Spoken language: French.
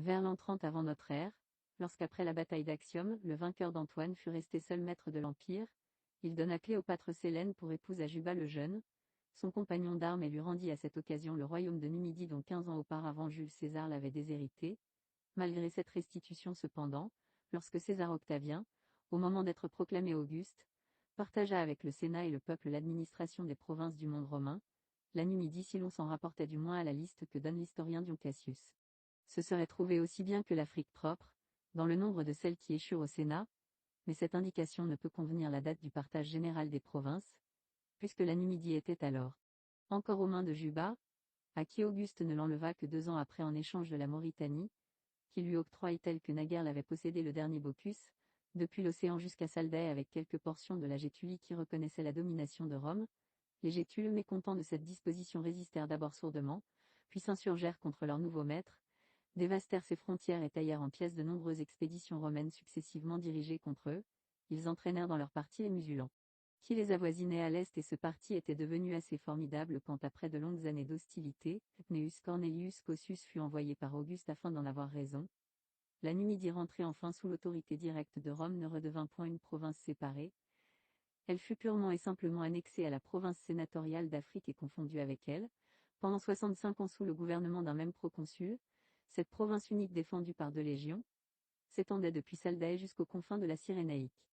Vers l'an 30 avant notre ère, lorsqu'après la bataille d'Actium, le vainqueur d'Antoine fut resté seul maître de l'Empire, il donna Cléopâtre Sélène pour épouse à Juba le Jeune, son compagnon d'armes, et lui rendit à cette occasion le royaume de Numidie dont 15 ans auparavant Jules César l'avait déshérité. Malgré cette restitution cependant, lorsque César Octavien, au moment d'être proclamé Auguste, partagea avec le Sénat et le peuple l'administration des provinces du monde romain, la Numidie, si l'on s'en rapportait du moins à la liste que donne l'historien Dion Cassius, se serait trouvée aussi bien que l'Afrique propre, dans le nombre de celles qui échurent au Sénat, mais cette indication ne peut convenir la date du partage général des provinces, puisque la Numidie était alors encore aux mains de Juba, à qui Auguste ne l'enleva que 2 ans après en échange de la Mauritanie, qui lui octroie tel que naguère l'avait possédé le dernier Bocchus, depuis l'océan jusqu'à Saldae, avec quelques portions de la Gétulie qui reconnaissaient la domination de Rome. Les Gétules, mécontents de cette disposition, résistèrent d'abord sourdement, puis s'insurgèrent contre leur nouveau maître, dévastèrent ses frontières et taillèrent en pièces de nombreuses expéditions romaines successivement dirigées contre eux. Ils entraînèrent dans leur parti les musulmans, qui les avoisinaient à l'est, et ce parti était devenu assez formidable quand, après de longues années d'hostilité, Cneus Cornelius Cossus fut envoyé par Auguste afin d'en avoir raison. La Numidie, rentrée enfin sous l'autorité directe de Rome, ne redevint point une province séparée. Elle fut purement et simplement annexée à la province sénatoriale d'Afrique et confondue avec elle, pendant 65 ans sous le gouvernement d'un même proconsul. Cette province unique, défendue par 2 légions, s'étendait depuis Saldae jusqu'aux confins de la Cyrénaïque.